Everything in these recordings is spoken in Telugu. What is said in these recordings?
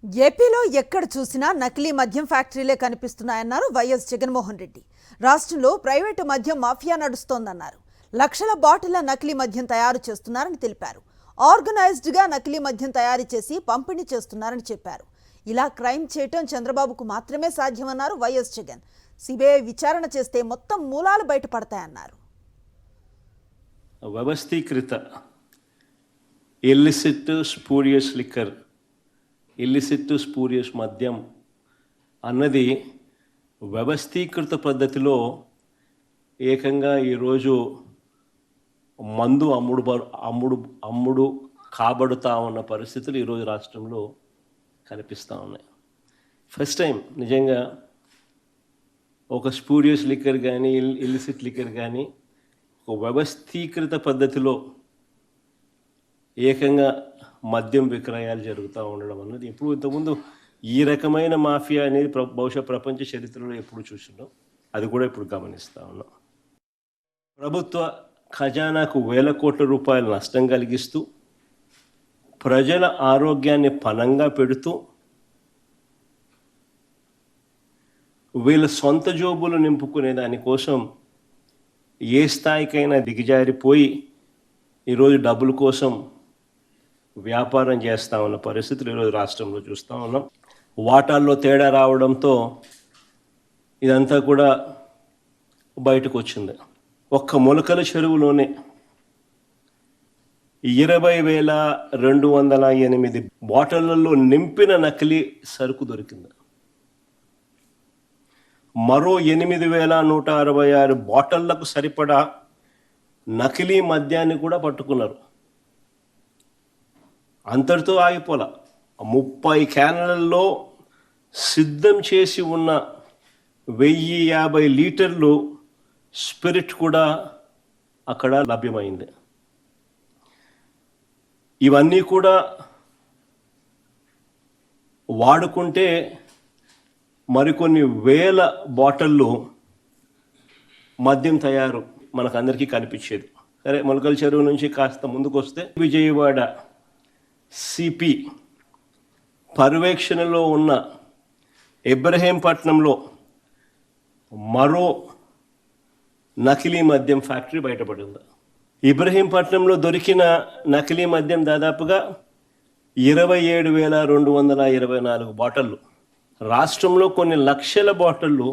ఏపీలో ఎక్కడ చూసినా నకిలీ మద్యం ఫ్యాక్టరీలే కనిపిస్తున్నాయన్నారు వైఎస్ జగన్మోహన్ రెడ్డి. రాష్ట్రంలో ప్రైవేటు మద్యం మాఫియా నడుస్తోందన్నారు. లక్షల బాటిళ్ల నకిలీ మద్యం తయారు చేస్తున్నారని తెలిపారు. ఆర్గనైజ్డ్గా నకిలీ మద్యం తయారు చేసి పంపిణీ చేస్తున్నారని చెప్పారు. ఇలా క్రైమ్ చేయటం చంద్రబాబుకు మాత్రమే సాధ్యమన్నారు వైఎస్ జగన్. సిబిఐ విచారణ చేస్తే మొత్తం మూలాలు బయటపడతాయన్నారు. వ్యవస్థీకృత illicit spurious liquor, illicit spurious మద్యం అన్నది వ్యవస్థీకృత పద్ధతిలో ఏకంగా ఈరోజు మందు అమ్ముడు కాబడుతూ ఉన్న పరిస్థితులు ఈరోజు రాష్ట్రంలో కనిపిస్తూ ఉన్నాయి. ఫస్ట్ టైం నిజంగా ఒక స్పూరియస్ లిక్కర్ కానీ ఇల్లిసిట్ లిక్కర్ కానీ ఒక వ్యవస్థీకృత పద్ధతిలో ఏకంగా మద్యం విక్రయాలు జరుగుతూ ఉండడం అన్నది ఎప్పుడు ఇంతకుముందు ఈ రకమైన మాఫియా అనేది బహుశా ప్రపంచ చరిత్రలో ఎప్పుడు చూసినాం, అది కూడా ఇప్పుడు గమనిస్తూ ఉన్నాం. ప్రభుత్వ ఖజానాకు వేల కోట్ల రూపాయల నష్టం కలిగిస్తూ ప్రజల ఆరోగ్యాన్ని పణంగా పెడుతూ వీళ్ళ సొంత జోబులు నింపుకునే దానికోసం ఏ స్థాయికైనా దిగజారిపోయి ఈరోజు డబ్బుల కోసం వ్యాపారం చేస్తూ ఉన్న పరిస్థితులు ఈరోజు రాష్ట్రంలో చూస్తూ ఉన్నాం. వాటాల్లో తేడా రావడంతో ఇదంతా కూడా బయటకు వచ్చింది. ఒక్క మొలకల చెరువులోనే 20,208 బాటిళ్లలో నింపిన నకిలీ సరుకు దొరికింది. మరో 8,166 బాటిళ్లకు సరిపడా నకిలీ మద్యాన్ని కూడా పట్టుకున్నారు. అంతటితో ఆగిపోలా, 30 క్యాన్లలో సిద్ధం చేసి ఉన్న 1,050 లీటర్లు స్పిరిట్ కూడా అక్కడ లభ్యమైంది. ఇవన్నీ కూడా వాడుకుంటే మరికొన్ని వేల బాటిళ్ళు మద్యం తయారు మనకందరికీ కనిపించేది. సరే, మొలకల చెరువు నుంచి కాస్త ముందుకు వస్తే విజయవాడ సిపి పర్యవేక్షణలో ఉన్న ఇబ్రహీంపట్నంలో మరో నకిలీ మద్యం ఫ్యాక్టరీ బయటపడింది. ఇబ్రహీంపట్నంలో దొరికిన నకిలీ మద్యం దాదాపుగా 27,224 బాటిళ్ళు. రాష్ట్రంలో కొన్ని లక్షల బాటిళ్ళు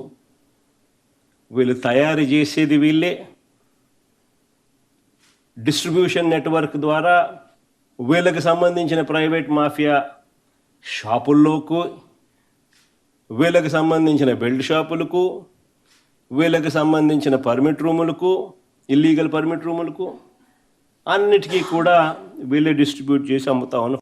వీళ్ళు తయారు చేసేది వీళ్ళే. డిస్ట్రిబ్యూషన్ నెట్వర్క్ ద్వారా వీళ్ళకి సంబంధించిన ప్రైవేట్ మాఫియా షాపుల్లోకి, వీళ్ళకి సంబంధించిన బెల్ట్ షాపులకు, వీళ్ళకి సంబంధించిన పర్మిట్ రూములకు, ఇల్లీగల్ పర్మిట్ రూములకు అన్నిటికీ కూడా వీళ్ళే డిస్ట్రిబ్యూట్ చేసి అమ్ముతా ఉన్న